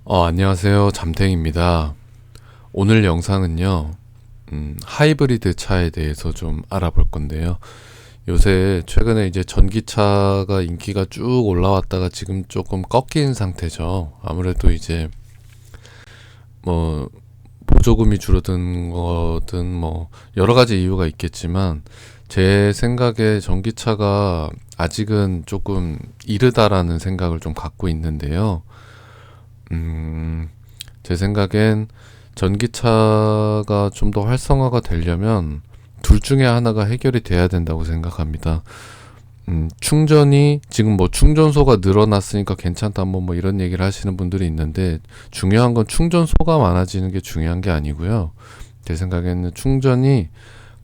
안녕하세요. 잠탱입니다. 오늘 영상은요, 하이브리드 차에 대해서 좀 알아볼 건데요. 요새 최근에 이제 전기차가 인기가 쭉 올라왔다가 지금 조금 꺾인 상태죠. 아무래도 이제 뭐 보조금이 줄어든 거든 뭐 여러 가지 이유가 있겠지만 제 생각에 전기차가 아직은 조금 이르다라는 생각을 좀 갖고 있는데요. 제 생각엔 전기차가 좀 더 활성화가 되려면 둘 중에 하나가 해결이 돼야 된다고 생각합니다. 충전이 지금 뭐 충전소가 늘어났으니까 괜찮다 뭐 이런 얘기를 하시는 분들이 있는데 중요한 건 충전소가 많아지는 게 중요한 게 아니고요. 제 생각에는 충전이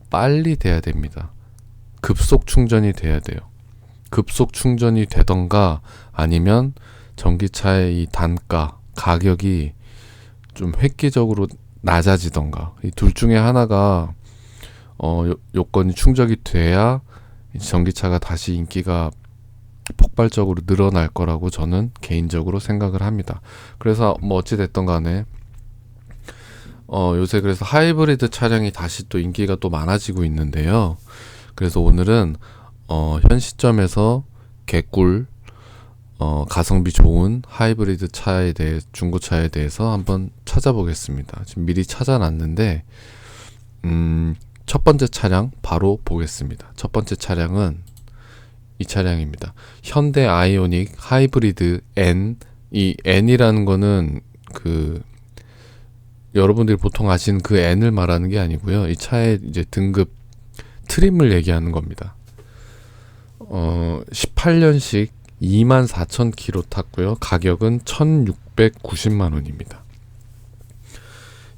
빨리 돼야 됩니다. 급속 충전이 돼야 돼요. 급속 충전이 되던가 아니면 전기차의 이 단가, 가격이 좀 획기적으로 낮아지던가 이 둘 중에 하나가 요건이 충족이 돼야 전기차가 다시 인기가 폭발적으로 늘어날 거라고 저는 개인적으로 생각을 합니다. 그래서 뭐 어찌 됐던 간에 요새 그래서 하이브리드 차량이 다시 또 인기가 또 많아지고 있는데요. 그래서 오늘은 현 시점에서 개꿀 가성비 좋은 하이브리드 차에 대해 중고차에 대해서 한번 찾아보겠습니다. 지금 미리 찾아놨는데 첫 번째 차량 바로 보겠습니다. 첫 번째 차량은 이 차량입니다. 현대 아이오닉 하이브리드 N. 이 N이라는 거는 그 여러분들이 보통 아시는 그 N을 말하는 게 아니고요. 이 차의 이제 등급 트림을 얘기하는 겁니다. 18년식 24,000km 탔고요. 가격은 1,690만 원입니다.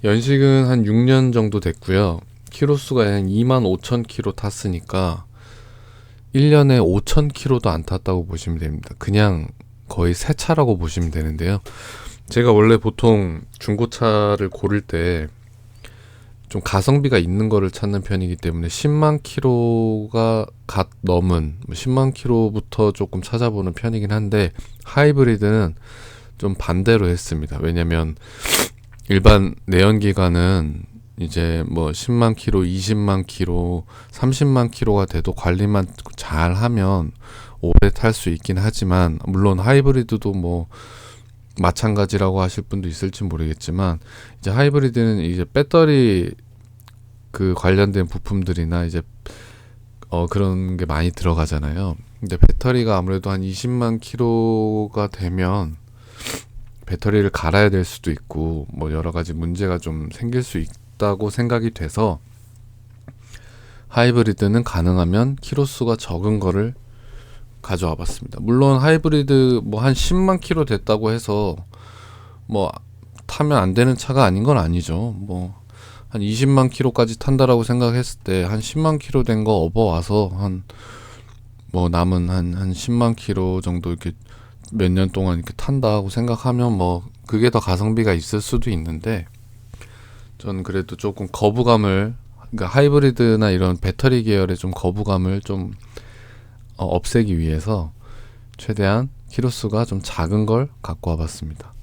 연식은 한 6년 정도 됐고요. 키로수가 한 25,000km 탔으니까 1년에 5,000km도 안 탔다고 보시면 됩니다. 그냥 거의 새 차라고 보시면 되는데요. 제가 원래 보통 중고차를 고를 때 좀 가성비가 있는 거를 찾는 편이기 때문에 10만 킬로가 갓 넘은 10만 킬로부터 조금 찾아보는 편이긴 한데 하이브리드는 좀 반대로 했습니다. 왜냐면 일반 내연기관은 이제 뭐 10만 킬로, 20만 킬로, 30만 킬로가 돼도 관리만 잘 하면 오래 탈 수 있긴 하지만 물론 하이브리드도 뭐 마찬가지라고 하실 분도 있을지 모르겠지만 이제 하이브리드는 이제 배터리 그 관련된 부품들이나 이제 그런 게 많이 들어가잖아요. 근데 배터리가 아무래도 한 20만 킬로가 되면 배터리를 갈아야 될 수도 있고 뭐 여러 가지 문제가 좀 생길 수 있다고 생각이 돼서 하이브리드는 가능하면 키로수가 적은 거를 가져와 봤습니다. 물론 하이브리드 뭐 한 10만 킬로 됐다고 해서 뭐 타면 안 되는 차가 아닌 건 아니죠. 뭐 한 20만 킬로까지 탄다라고 생각했을 때 한 10만 킬로 된 거 업어와서 한 뭐 남은 한 10만 킬로 정도 이렇게 몇 년 동안 이렇게 탄다고 생각하면 뭐 그게 더 가성비가 있을 수도 있는데 저는 그래도 조금 거부감을 그러니까 하이브리드나 이런 배터리 계열의 좀 거부감을 좀 없애기 위해서 최대한 키로수가 좀 작은 걸 갖고 와봤습니다.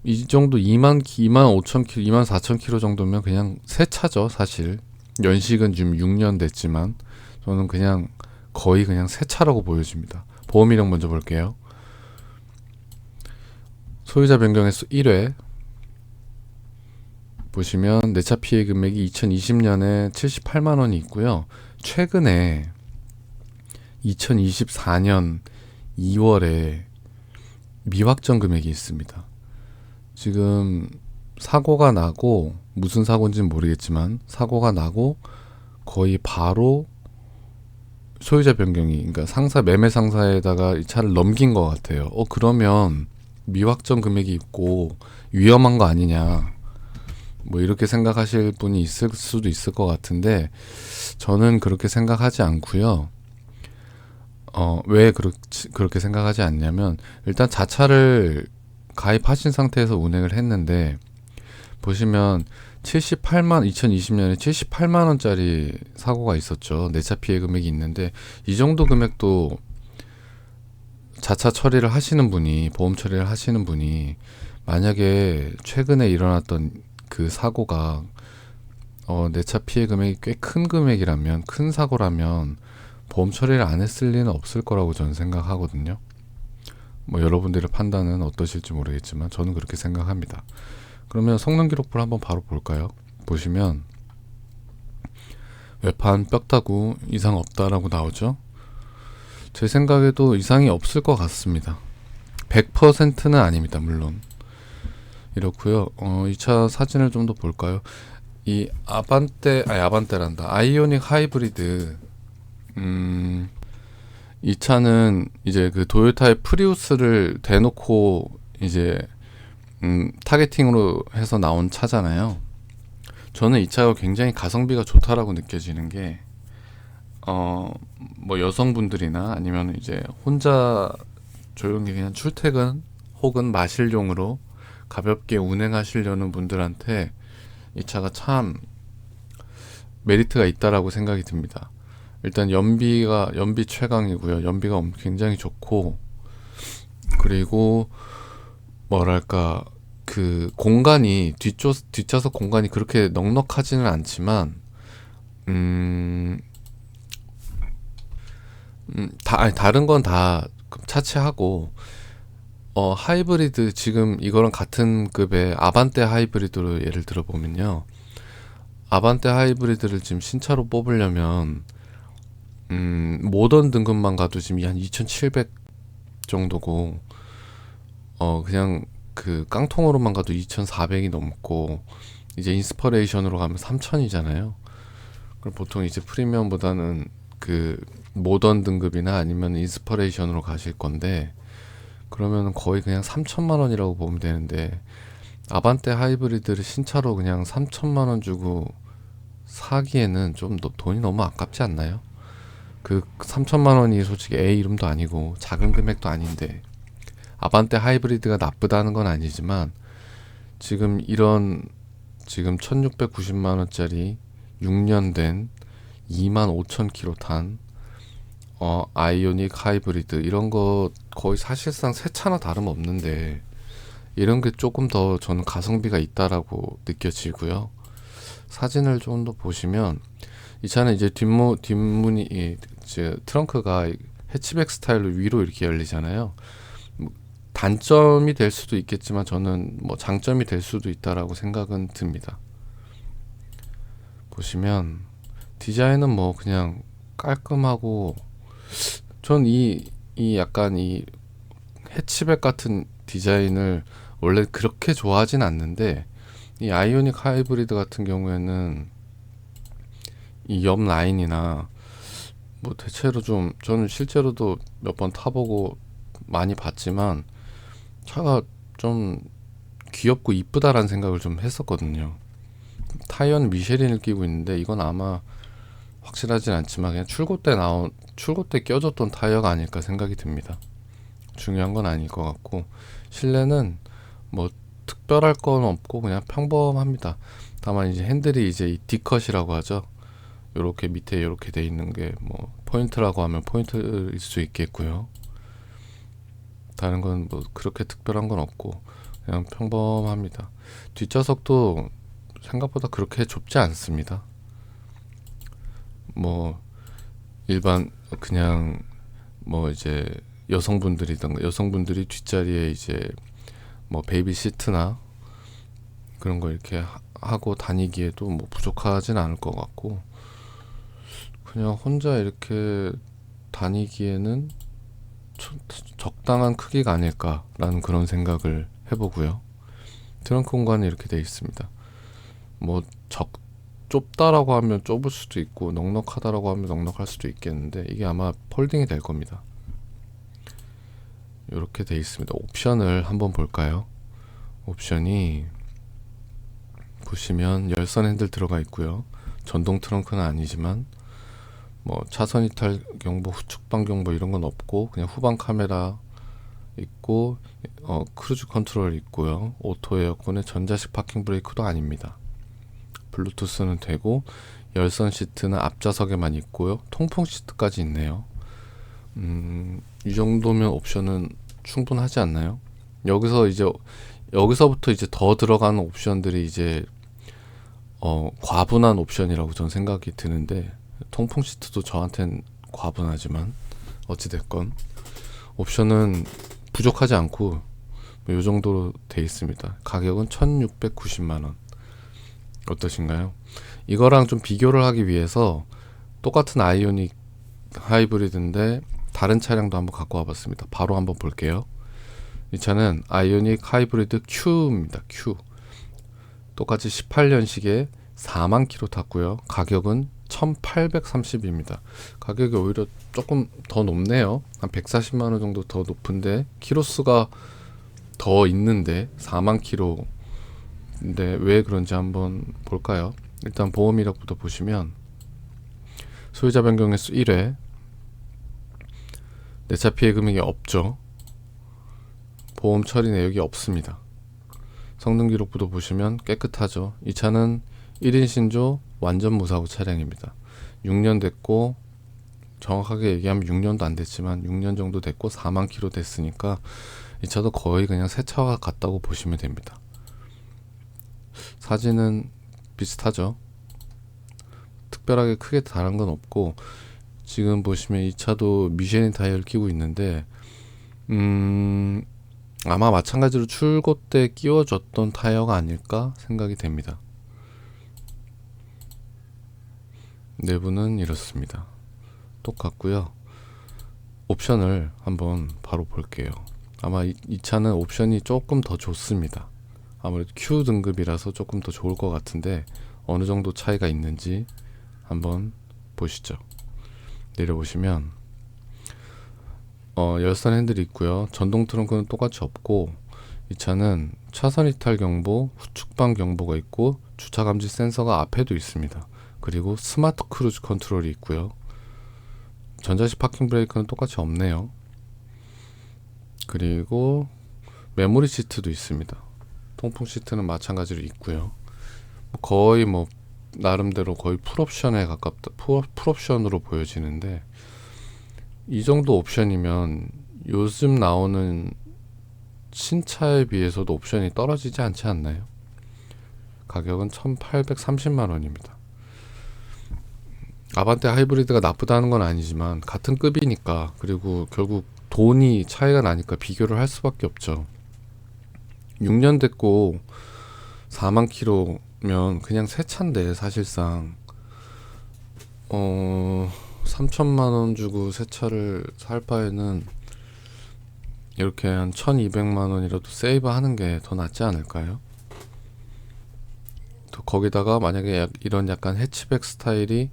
이 정도 2만 5천 킬로, 2만 4천 킬로 정도면 그냥 새 차죠, 사실. 연식은 지금 6년 됐지만 저는 그냥 거의 그냥 새 차라고 보여집니다. 보험 이력 먼저 볼게요. 소유자 변경 횟수 1회 보시면 내차 피해 금액이 2020년에 78만 원이 있고요. 최근에 2024년 2월에 미확정 금액이 있습니다. 지금 사고가 나고 무슨 사고인지는 모르겠지만 사고가 나고 거의 바로 소유자 변경이 그러니까 상사 매매 상사에다가 이 차를 넘긴 것 같아요. 그러면 미확정 금액이 있고 위험한 거 아니냐 뭐 이렇게 생각하실 분이 있을 수도 있을 것 같은데 저는 그렇게 생각하지 않고요. 왜 그렇게 생각하지 않냐면 일단 자차를 가입하신 상태에서 운행을 했는데 보시면 2020년에 78만 원짜리 사고가 있었죠. 내차 피해 금액이 있는데 이 정도 금액도 자차 처리를 하시는 분이 보험 처리를 하시는 분이 만약에 최근에 일어났던 그 사고가 내 차 피해 금액이 꽤 큰 금액이라면, 큰 사고라면 보험 처리를 안 했을 리는 없을 거라고 저는 생각하거든요. 뭐 여러분들의 판단은 어떠실지 모르겠지만 저는 그렇게 생각합니다. 그러면 성능 기록부를 한번 바로 볼까요? 보시면 외판 뼈다구 이상 없다라고 나오죠. 제 생각에도 이상이 없을 것 같습니다. 100%는 아닙니다. 물론 이렇고요. 이 차 사진을 좀 더 볼까요? 이 아반떼란다. 아이오닉 하이브리드. 이 차는 이제 그 도요타의 프리우스를 대놓고 이제 타겟팅으로 해서 나온 차잖아요. 저는 이 차가 굉장히 가성비가 좋다라고 느껴지는 게 뭐 여성분들이나 아니면 이제 혼자 조용히 그냥 출퇴근 혹은 마실용으로 가볍게 운행하시려는 분들한테 이 차가 참 메리트가 있다라고 생각이 듭니다. 일단 연비 최강이고요. 연비가 굉장히 좋고, 그리고 뭐랄까 그 공간이 뒷좌석 공간이 그렇게 넉넉하지는 않지만 다른 건 다 차치하고 하이브리드 지금 이거랑 같은 급의 아반떼 하이브리드로 예를 들어 보면요. 아반떼 하이브리드를 지금 신차로 뽑으려면 모던 등급만 가도 지금 한 2,700 정도고 그냥 그 깡통으로만 가도 2,400이 넘고 이제 인스퍼레이션으로 가면 3,000이잖아요. 그럼 보통 이제 프리미엄보다는 그 모던 등급이나 아니면 인스퍼레이션으로 가실 건데 그러면 거의 그냥 3천만 원이라고 보면 되는데 아반떼 하이브리드를 신차로 그냥 3천만 원 주고 사기에는 좀 돈이 너무 아깝지 않나요? 그 3천만 원이 솔직히 애 이름도 아니고 작은 금액도 아닌데 아반떼 하이브리드가 나쁘다는 건 아니지만 지금 1690만 원짜리 6년 된 25,000km 탄 아이오닉 하이브리드 이런 거 거의 사실상 새 차나 다름없는데 이런 게 조금 더 저는 가성비가 있다라고 느껴지고요. 사진을 좀 더 보시면 이 차는 이제 뒷문이 이제 트렁크가 해치백 스타일로 위로 이렇게 열리잖아요. 단점이 될 수도 있겠지만 저는 뭐 장점이 될 수도 있다라고 생각은 듭니다. 보시면 디자인은 뭐 그냥 깔끔하고 전 이 약간 이 해치백 같은 디자인을 원래 그렇게 좋아하진 않는데 이 아이오닉 하이브리드 같은 경우에는 이 옆 라인이나 뭐 대체로 좀 저는 실제로도 몇 번 타보고 많이 봤지만 차가 좀 귀엽고 이쁘다라는 생각을 좀 했었거든요. 타이어는 미쉐린을 끼고 있는데 이건 아마 확실하진 않지만 그냥 출고 때 껴줬던 타이어가 아닐까 생각이 듭니다. 중요한 건 아닐 것 같고 실내는 뭐 특별할 건 없고 그냥 평범합니다. 다만 이제 핸들이 이제 이 D컷이라고 하죠. 요렇게 밑에 요렇게 돼 있는 게 뭐 포인트라고 하면 포인트일 수 있겠고요. 다른 건 뭐 그렇게 특별한 건 없고 그냥 평범합니다. 뒷좌석도 생각보다 그렇게 좁지 않습니다. 뭐 일반 그냥 뭐 이제 여성분들이 뒷자리에 이제 뭐 베이비 시트나 그런 거 이렇게 하고 다니기에도 뭐 부족하진 않을 것 같고 그냥 혼자 이렇게 다니기에는 적당한 크기가 아닐까라는 그런 생각을 해보고요. 트렁크 공간이 이렇게 돼 있습니다. 뭐 좁다라고 하면 좁을 수도 있고 넉넉하다라고 하면 넉넉할 수도 있겠는데 이게 아마 폴딩이 될 겁니다. 이렇게 돼 있습니다. 옵션을 한번 볼까요? 옵션이 보시면 열선 핸들 들어가 있고요. 전동 트렁크는 아니지만 뭐 차선 이탈 경보, 후측방 경보 이런 건 없고 그냥 후방 카메라 있고 크루즈 컨트롤 있고요. 오토 에어컨에 전자식 파킹 브레이크도 아닙니다. 블루투스는 되고 열선 시트는 앞좌석에만 있고요. 통풍 시트까지 있네요. 이 정도면 옵션은 충분하지 않나요? 여기서 이제 여기서부터 이제 더 들어가는 옵션들이 이제 과분한 옵션이라고 전 생각이 드는데, 통풍 시트도 저한텐 과분하지만 어찌됐건 옵션은 부족하지 않고 요 정도로 돼 있습니다. 가격은 1690만원. 어떠신가요? 이거랑 좀 비교를 하기 위해서 똑같은 아이오닉 하이브리드인데 다른 차량도 한번 갖고 와봤습니다. 바로 한번 볼게요. 이 차는 아이오닉 하이브리드 Q입니다. Q. 똑같이 18년식에 4만 킬로 탔고요. 가격은 1830입니다. 가격이 오히려 조금 더 높네요. 한 140만원 정도 더 높은데 키로수가 더 있는데 4만 킬로인데 왜 그런지 한번 볼까요? 일단 보험 이력부터 보시면 소유자 변경 횟수 1회, 내차 피해 금액이 없죠. 보험 처리 내역이 없습니다. 성능 기록부도 보시면 깨끗하죠. 이 차는 1인 신조 완전 무사고 차량입니다. 6년 됐고, 정확하게 얘기하면 6년도 안 됐지만 6년 정도 됐고 4만 킬로 됐으니까 이 차도 거의 그냥 새 차와 같다고 보시면 됩니다. 사진은 비슷하죠. 특별하게 크게 다른 건 없고, 지금 보시면 이 차도 미쉐린 타이어를 끼고 있는데 아마 마찬가지로 출고 때 끼워줬던 타이어가 아닐까 생각이 됩니다. 내부는 이렇습니다. 똑같고요. 옵션을 한번 바로 볼게요. 아마 이 차는 옵션이 조금 더 좋습니다. 아무래도 Q 등급이라서 조금 더 좋을 것 같은데 어느 정도 차이가 있는지 한번 보시죠. 내려보시면 열선 핸들이 있고요. 전동 트렁크는 똑같이 없고, 이 차는 차선 이탈 경보, 후측방 경보가 있고 주차 감지 센서가 앞에도 있습니다. 그리고 스마트 크루즈 컨트롤이 있고요. 전자식 파킹 브레이크는 똑같이 없네요. 그리고 메모리 시트도 있습니다. 통풍 시트는 마찬가지로 있고요. 거의 나름대로 거의 풀옵션에 가깝다, 풀옵션으로 보여지는데, 이 정도 옵션이면 요즘 나오는 신차에 비해서도 옵션이 떨어지지 않지 않나요? 가격은 1830만원입니다. 아반떼 하이브리드가 나쁘다는 건 아니지만 같은 급이니까, 그리고 결국 돈이 차이가 나니까 비교를 할 수밖에 없죠. 6년 됐고 4만 킬로면 그냥 새 차인데, 사실상 3천만원 주고 새 차를 살 바에는 이렇게 한 1200만원이라도 세이브 하는 게 더 낫지 않을까요? 또 거기다가 만약에 이런 약간 해치백 스타일이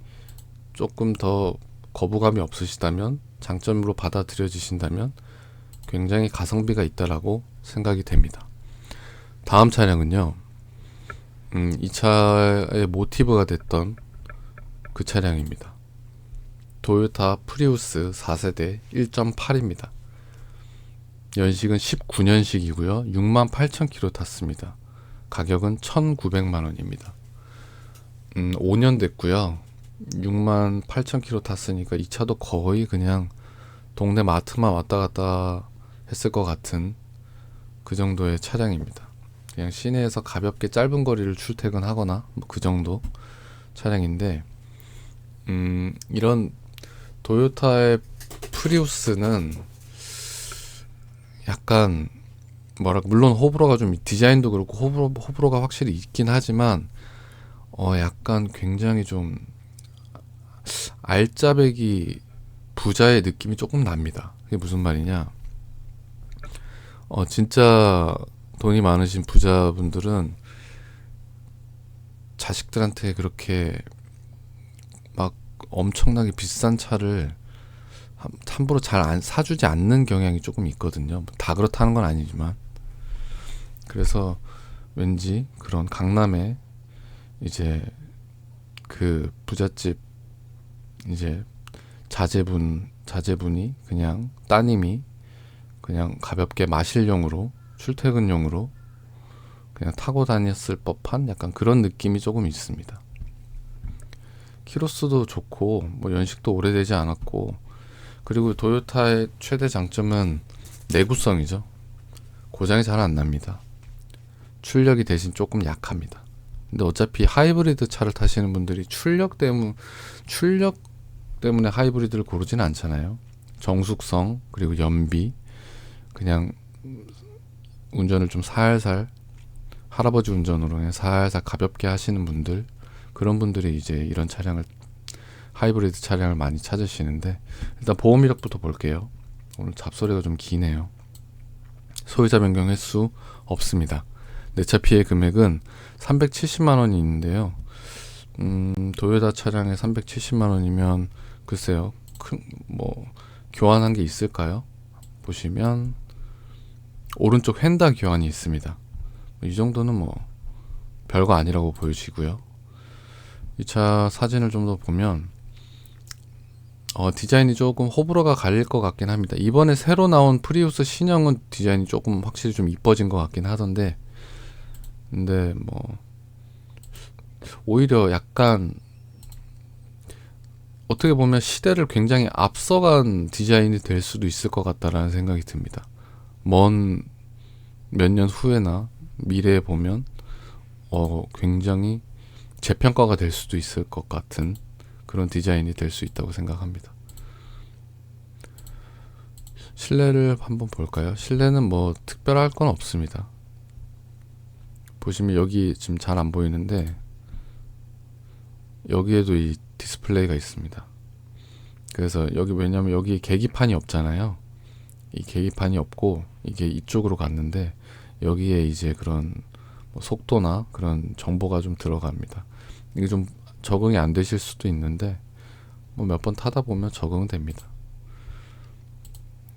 조금 더 거부감이 없으시다면, 장점으로 받아들여지신다면 굉장히 가성비가 있다라고 생각이 됩니다. 다음 차량은요, 이 차의 모티브가 됐던 그 차량입니다. 도요타 프리우스 4세대 1.8입니다. 연식은 19년식이고요. 68,000km 탔습니다. 가격은 1,900만원입니다. 5년 됐고요. 68,000km 탔으니까 이 차도 거의 그냥 동네 마트만 왔다 갔다 했을 것 같은 그 정도의 차량입니다. 그냥 시내에서 가볍게 짧은 거리를 출퇴근하거나 그 정도 차량인데, 이런 도요타의 프리우스는 약간 물론 호불호가 좀, 디자인도 그렇고 호불호가 확실히 있긴 하지만 약간 굉장히 좀 알짜배기 부자의 느낌이 조금 납니다. 그게 무슨 말이냐, 진짜 돈이 많으신 부자분들은 자식들한테 그렇게 막 엄청나게 비싼 차를 함부로 잘 안 사주지 않는 경향이 조금 있거든요. 다 그렇다는 건 아니지만. 그래서 왠지 그런 강남에 이제 그 부잣집 이제 자제분이 그냥 따님이 그냥 가볍게 마실용으로, 출퇴근용으로 그냥 타고 다녔을 법한 약간 그런 느낌이 조금 있습니다. 키로수도 좋고 연식도 오래되지 않았고, 그리고 도요타의 최대 장점은 내구성이죠. 고장이 잘 안 납니다. 출력이 대신 조금 약합니다. 근데 어차피 하이브리드 차를 타시는 분들이 출력 때문에 하이브리드를 고르지는 않잖아요. 정숙성, 그리고 연비, 그냥 운전을 좀 살살, 할아버지 운전으로 그냥 살살 가볍게 하시는 분들, 그런 분들이 이제 이런 차량을, 하이브리드 차량을 많이 찾으시는데, 일단 보험 이력부터 볼게요. 오늘 잡소리가 좀 기네요. 소유자 변경 횟수 없습니다. 내차 피해 금액은 370만 원이 있는데요. 도요타 차량에 370만 원이면 글쎄요, 교환한 게 있을까요? 보시면 오른쪽 휀다 교환이 있습니다. 이 정도는 뭐 별거 아니라고 보여지고요. 이 차 사진을 좀 더 보면 디자인이 조금 호불호가 갈릴 것 같긴 합니다. 이번에 새로 나온 프리우스 신형은 디자인이 조금 확실히 좀 이뻐진 것 같긴 하던데, 근데 뭐 오히려 약간 어떻게 보면 시대를 굉장히 앞서간 디자인이 될 수도 있을 것 같다라는 생각이 듭니다. 먼 몇 년 후에나 미래에 보면 굉장히 재평가가 될 수도 있을 것 같은 그런 디자인이 될 수 있다고 생각합니다. 실내를 한번 볼까요? 실내는 뭐 특별할 건 없습니다. 보시면 여기 지금 잘 안 보이는데 여기에도 이 디스플레이가 있습니다. 그래서 여기, 왜냐면 여기 계기판이 없잖아요. 이 계기판이 없고 이게 이쪽으로 갔는데 여기에 이제 그런 뭐 속도나 그런 정보가 좀 들어갑니다. 이게 좀 적응이 안 되실 수도 있는데 뭐 몇 번 타다 보면 적응은 됩니다.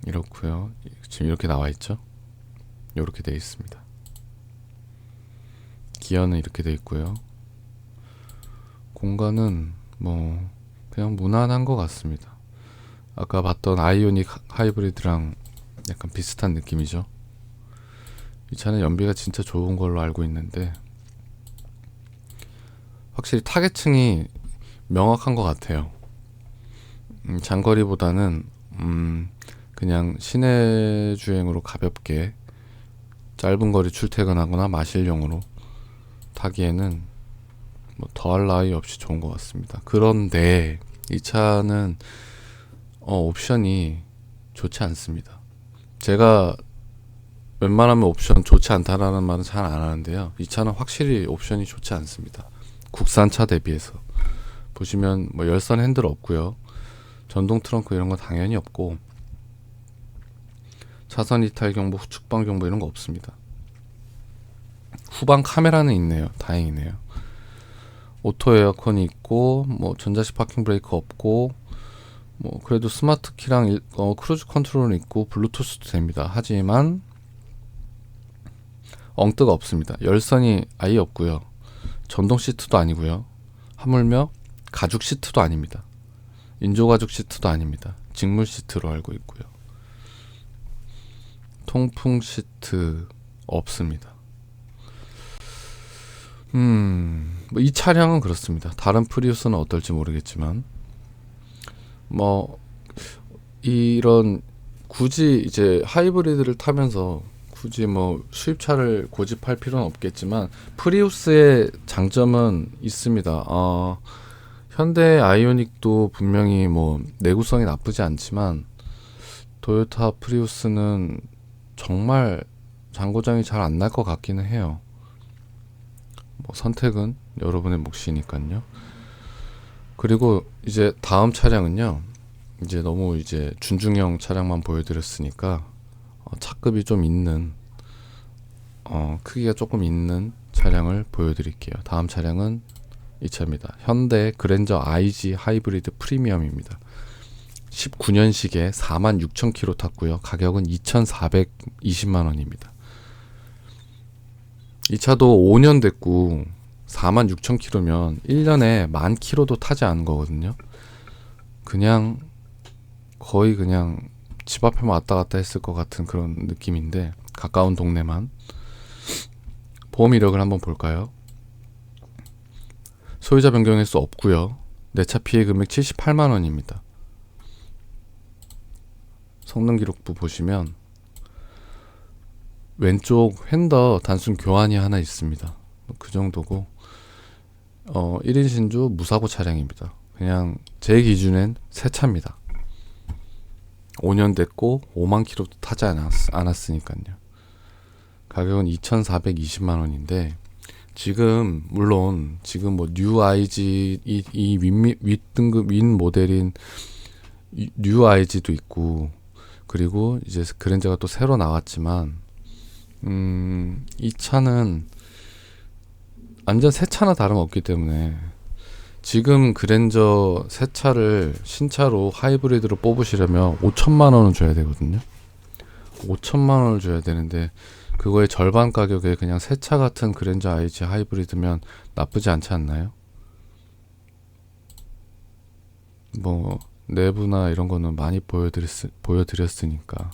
이렇고요. 지금 이렇게 나와 있죠. 이렇게 돼 있습니다. 기어는 이렇게 돼 있고요. 공간은 뭐 그냥 무난한 것 같습니다. 아까 봤던 아이오닉 하이브리드랑 약간 비슷한 느낌이죠. 이 차는 연비가 진짜 좋은 걸로 알고 있는데 확실히 타겟층이 명확한 것 같아요. 장거리보다는 그냥 시내 주행으로 가볍게 짧은 거리 출퇴근하거나 마실용으로 타기에는 뭐 더할 나위 없이 좋은 것 같습니다. 그런데 이 차는 옵션이 좋지 않습니다. 제가 웬만하면 옵션 좋지 않다라는 말은 잘 안 하는데요. 이 차는 확실히 옵션이 좋지 않습니다. 국산 차 대비해서 보시면 뭐 열선 핸들 없고요. 전동 트렁크 이런 거 당연히 없고 차선 이탈 경보, 후측방 경보 이런 거 없습니다. 후방 카메라는 있네요. 다행이네요. 오토 에어컨이 있고 뭐 전자식 파킹 브레이크 없고 뭐 그래도 스마트 키랑 크루즈 컨트롤은 있고 블루투스도 됩니다. 하지만 엉뜨가 없습니다. 열선이 아예 없고요. 전동 시트도 아니고요. 하물며 가죽 시트도 아닙니다. 인조 가죽 시트도 아닙니다. 직물 시트로 알고 있고요. 통풍 시트 없습니다. 뭐 이 차량은 그렇습니다. 다른 프리우스는 어떨지 모르겠지만 뭐 이런 굳이 이제 하이브리드를 타면서 굳이 뭐 수입차를 고집할 필요는 없겠지만 프리우스의 장점은 있습니다. 현대 아이오닉도 분명히 뭐 내구성이 나쁘지 않지만 도요타 프리우스는 정말 장고장이 잘 안 날 것 같기는 해요. 뭐 선택은 여러분의 몫이니까요. 그리고 이제 다음 차량은요. 이제 너무 이제 준중형 차량만 보여드렸으니까 차급이 좀 있는 크기가 조금 있는 차량을 보여드릴게요. 다음 차량은 이 차입니다. 현대 그랜저 IG 하이브리드 프리미엄입니다. 19년식에 46,000km 탔고요. 가격은 2,420만 원입니다. 이 차도 5년 됐고 46,000km면 1년에 10,000km도 타지 않은 거거든요. 그냥 거의 그냥 집 앞에만 왔다 갔다 했을 것 같은 그런 느낌인데 가까운 동네만. 보험 이력을 한번 볼까요? 소유자 변경 횟수 없고요. 내차 피해 금액 78만 원입니다. 성능 기록부 보시면 왼쪽 휀더 단순 교환이 하나 있습니다. 그 정도고 1인 신주 무사고 차량입니다. 그냥 제 기준엔 새 차입니다. 5년 됐고 5만 킬로도 타지 않았으니까요. 가격은 2,420만 원인데 지금 물론 지금 뭐 뉴 IG 이 윗등급 윗 모델인 뉴 IG도 있고 그리고 이제 그랜저가 또 새로 나왔지만 이 차는 완전 새 차나 다름없기 때문에 지금 그랜저 새 차를 신차로 하이브리드로 뽑으시려면 5천만 원은 줘야 되거든요. 5천만 원을 줘야 되는데 그거의 절반 가격에 그냥 새 차 같은 그랜저 IG 하이브리드면 나쁘지 않지 않나요? 뭐 내부나 이런 거는 많이 보여드렸으니까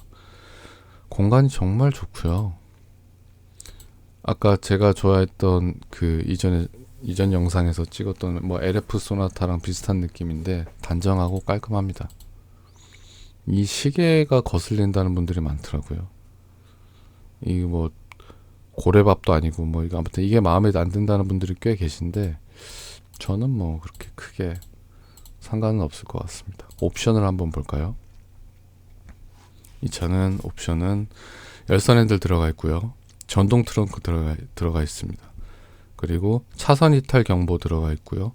공간이 정말 좋고요. 아까 제가 좋아했던 그 이전 영상에서 찍었던 뭐 LF 소나타랑 비슷한 느낌인데 단정하고 깔끔합니다. 이 시계가 거슬린다는 분들이 많더라고요. 이게 뭐 고래밥도 아니고 뭐 이거 아무튼 이게 마음에 안 든다는 분들이 꽤 계신데 저는 뭐 그렇게 크게 상관은 없을 것 같습니다. 옵션을 한번 볼까요? 이 차는 옵션은 열선 핸들 들어가 있고요. 전동 트렁크 들어가 있습니다. 그리고 차선 이탈 경보 들어가 있고요.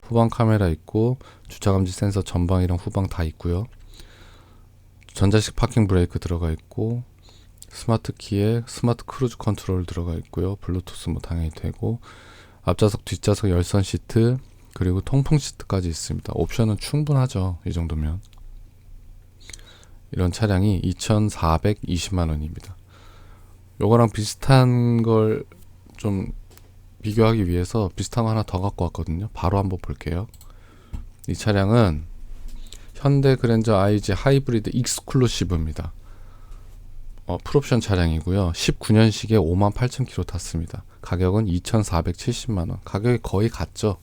후방 카메라 있고 주차 감지 센서 전방이랑 후방 다 있고요. 전자식 파킹 브레이크 들어가 있고 스마트 키에 스마트 크루즈 컨트롤 들어가 있고요. 블루투스 뭐 당연히 되고 앞좌석 뒷좌석 열선 시트 그리고 통풍 시트까지 있습니다. 옵션은 충분하죠. 이 정도면. 이런 차량이 2,420만 원입니다. 요거랑 비슷한 걸 좀 비교하기 위해서 비슷한 거 하나 더 갖고 왔거든요. 바로 한번 볼게요. 이 차량은 현대 그랜저 IG 하이브리드 익스클루시브입니다. 풀옵션 차량이고요. 19년식에 58,000km 탔습니다. 가격은 2,470만 원. 가격이 거의 같죠.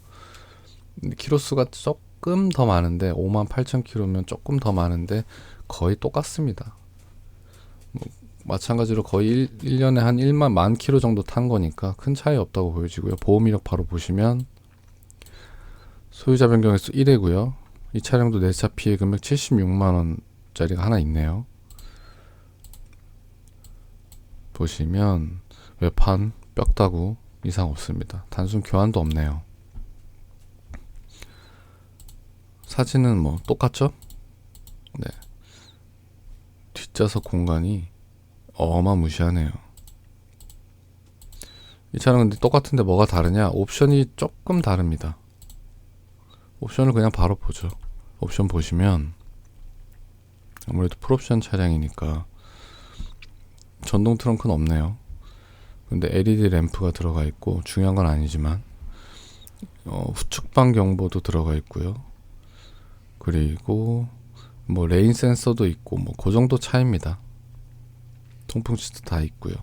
키로수가 조금 더 많은데 58,000km면 조금 더 많은데 거의 똑같습니다. 마찬가지로 거의 1년에 한 1만 킬로 정도 탄 거니까 큰 차이 없다고 보여지고요. 보험 이력 바로 보시면 소유자 변경횟수 1회고요. 이 차량도 내차 피해 금액 76만 원짜리가 하나 있네요. 보시면 외판, 뼈다구 이상 없습니다. 단순 교환도 없네요. 사진은 뭐 똑같죠? 네. 뒷좌석 공간이 어마무시하네요. 이 차는 근데 똑같은데 뭐가 다르냐? 옵션이 조금 다릅니다. 옵션을 그냥 바로 보죠. 옵션 보시면 아무래도 풀옵션 차량이니까 전동 트렁크는 없네요. 근데 LED 램프가 들어가 있고 중요한 건 아니지만 후측방 경보도 들어가 있고요. 그리고 뭐 레인 센서도 있고 뭐 그 정도 차이입니다. 통풍 시트 다 있고요.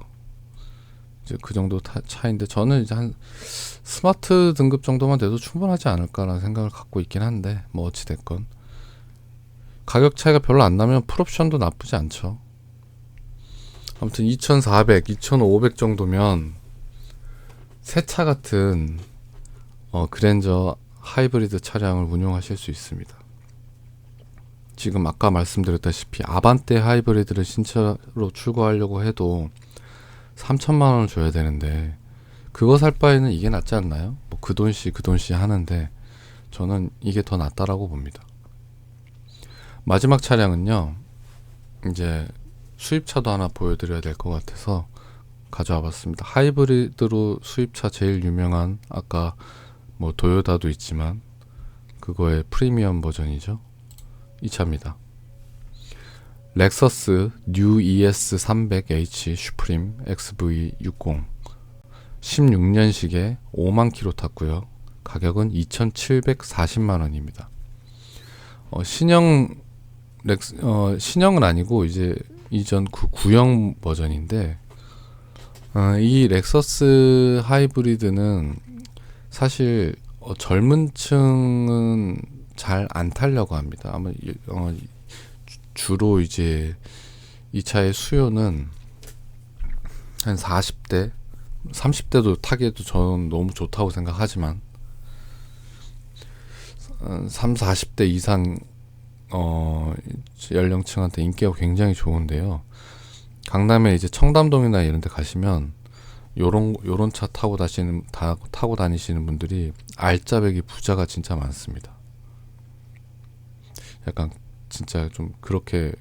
이제 그 정도 차인데 저는 이제 한 스마트 등급 정도만 돼도 충분하지 않을까라는 생각을 갖고 있긴 한데 뭐 어찌 됐건 가격 차이가 별로 안 나면 풀옵션도 나쁘지 않죠. 아무튼 2,400, 2,500 정도면 새 차 같은 그랜저 하이브리드 차량을 운용하실 수 있습니다. 지금 아까 말씀드렸다시피 아반떼 하이브리드를 신차로 출고하려고 해도 3천만 원을 줘야 되는데 그거 살 바에는 이게 낫지 않나요? 뭐 그 돈씨 하는데 저는 이게 더 낫다라고 봅니다. 마지막 차량은요. 이제 수입차도 하나 보여드려야 될 것 같아서 가져와 봤습니다. 하이브리드로 수입차 제일 유명한 아까 뭐 도요타도 있지만 그거의 프리미엄 버전이죠. 이 차입니다. 렉서스 뉴 ES 300H 슈프림 XV60 16년식에 5만 킬로 탔고요. 가격은 2,740만 원입니다. 신형은 아니고 이제 이전 구형 버전인데 이 렉서스 하이브리드는 사실 젊은 층은 잘 안 타려고 합니다. 아마 주로 이제 이 차의 수요는 한 40대, 30대도 타기에도 저는 너무 좋다고 생각하지만 3, 40대 이상 연령층한테 인기가 굉장히 좋은데요. 강남에 이제 청담동이나 이런 데 가시면 요런 차 타고 다니시는 분들이 알짜배기 부자가 진짜 많습니다. 약간 진짜 좀 그렇게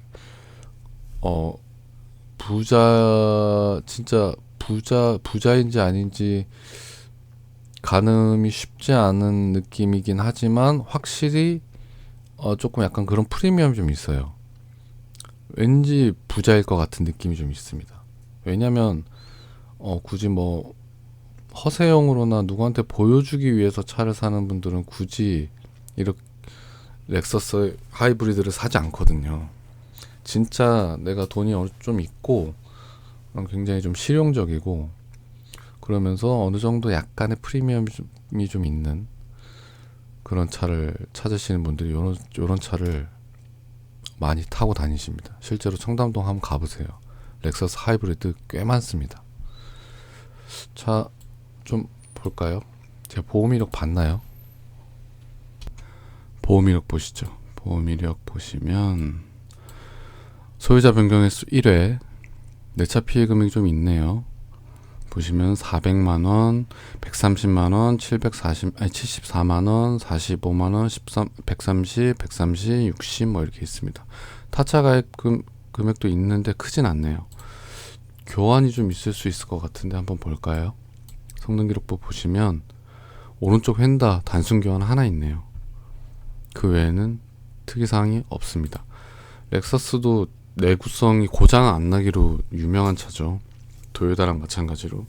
진짜 부자인지 아닌지 가늠이 쉽지 않은 느낌이긴 하지만 확실히 조금 약간 그런 프리미엄이 좀 있어요. 왠지 부자일 것 같은 느낌이 좀 있습니다. 왜냐면 굳이 뭐 허세용으로나 누구한테 보여주기 위해서 차를 사는 분들은 굳이 이렇게 렉서스 하이브리드를 사지 않거든요. 진짜 내가 돈이 좀 있고 굉장히 좀 실용적이고 그러면서 어느 정도 약간의 프리미엄이 좀 있는 그런 차를 찾으시는 분들이 요런 차를 많이 타고 다니십니다. 실제로 청담동 한번 가보세요. 렉서스 하이브리드 꽤 많습니다. 자, 좀 볼까요? 제 보험 이력 봤나요? 보험 이력 보시죠. 보험 이력 보시면 소유자 변경 횟수 1회, 내차 피해 금액이 좀 있네요. 보시면 400만원, 130만원, 74만원, 45만원, 130, 130, 60 뭐 이렇게 있습니다. 타차 가입 금액도 있는데 크진 않네요. 교환이 좀 있을 수 있을 것 같은데 한번 볼까요? 성능기록부 보시면 오른쪽 휀다 단순 교환 하나 있네요. 그 외에는 특이사항이 없습니다. 렉서스도 내구성이 고장 안 나기로 유명한 차죠. 도요타랑 마찬가지로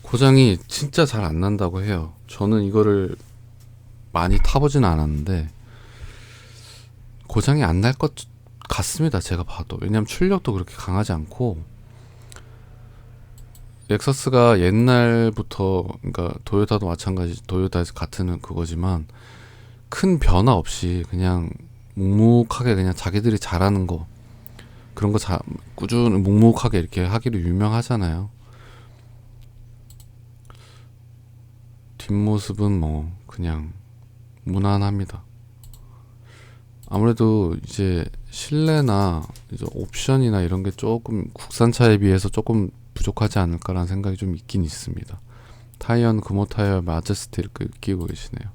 고장이 진짜 잘 안 난다고 해요. 저는 이거를 많이 타보진 않았는데 고장이 안 날 것 같습니다. 제가 봐도. 왜냐면 출력도 그렇게 강하지 않고 렉서스가 옛날부터 그러니까 도요타도 마찬가지 도요타에서 같은 그거지만 큰 변화 없이 그냥 묵묵하게 그냥 자기들이 잘하는 거 그런 거 꾸준히 묵묵하게 이렇게 하기로 유명하잖아요. 뒷모습은 뭐 그냥 무난합니다. 아무래도 이제 실내나 이제 옵션이나 이런 게 조금 국산차에 비해서 조금 부족하지 않을까라는 생각이 좀 있긴 있습니다. 타이어는 금호 타이어 마제스티 이렇게 끼고 계시네요.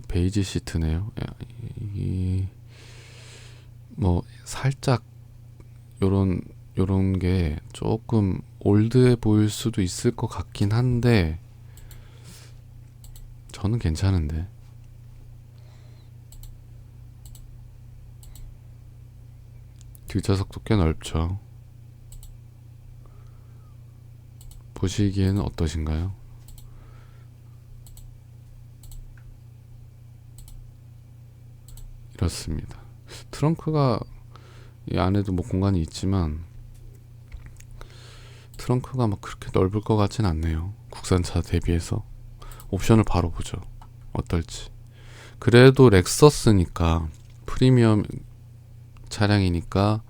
베이지 시트네요. 뭐 살짝 요런 게 조금 올드해 보일 수도 있을 것 같긴 한데 저는 괜찮은데. 뒷좌석도 꽤 넓죠. 보시기에는 어떠신가요? 이렇습니다. 트렁크가 이 안에도 뭐 공간이 있지만 트렁크가 막 그렇게 넓을 것 같진 않네요. 국산차 대비해서. 옵션을 바로 보죠. 어떨지. 그래도 렉서스니까 프리미엄 차량이니까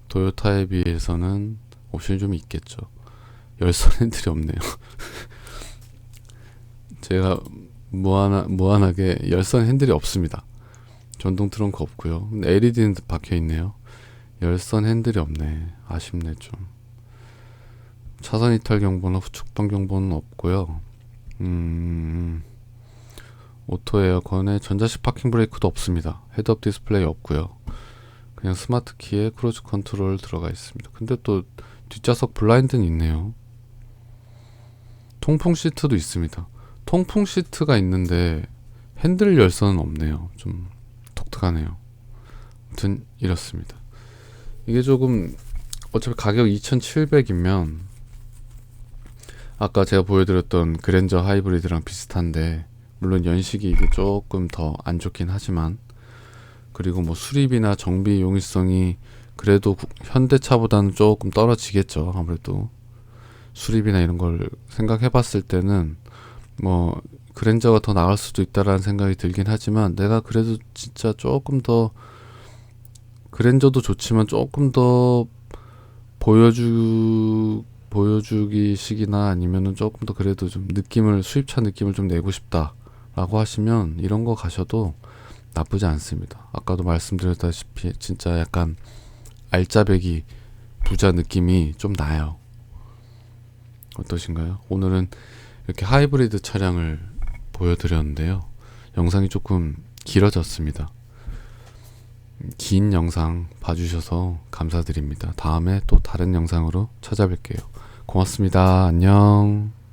도요타에 비해서는 옵션이 좀 있겠죠. 열선 핸들이 없네요. 제가 무한하게 열선 핸들이 없습니다. 전동 트렁크 없고요. LED는 박혀 있네요. 열선 핸들이 없네. 아쉽네 좀. 차선 이탈 경보나 후측방 경보는 없고요. 오토 에어컨에 전자식 파킹 브레이크도 없습니다. 헤드업 디스플레이 없고요. 그냥 스마트 키에 크루즈 컨트롤 들어가 있습니다. 근데 또 뒷좌석 블라인드는 있네요. 통풍 시트도 있습니다. 통풍 시트가 있는데 핸들 열선은 없네요. 좀 독특하네요. 아무튼 이렇습니다. 이게 조금 어차피 가격 2,700이면 아까 제가 보여드렸던 그랜저 하이브리드랑 비슷한데 물론 연식이 이게 조금 더 안 좋긴 하지만 그리고 뭐 수리비나 정비 용이성이 그래도 현대차보다는 조금 떨어지겠죠. 아무래도 수리비나 이런 걸 생각해 봤을 때는 뭐 그랜저가 더 나을 수도 있다라는 생각이 들긴 하지만 내가 그래도 진짜 조금 더 그랜저도 좋지만 조금 더 보여주기식이나 아니면은 조금 더 그래도 좀 수입차 느낌을 좀 내고 싶다라고 하시면 이런 거 가셔도 나쁘지 않습니다. 아까도 말씀드렸다시피 진짜 약간 알짜배기 부자 느낌이 좀 나요. 어떠신가요? 오늘은 이렇게 하이브리드 차량을 보여드렸는데요. 영상이 조금 길어졌습니다. 긴 영상 봐주셔서 감사드립니다. 다음에 또 다른 영상으로 찾아뵐게요. 고맙습니다. 안녕.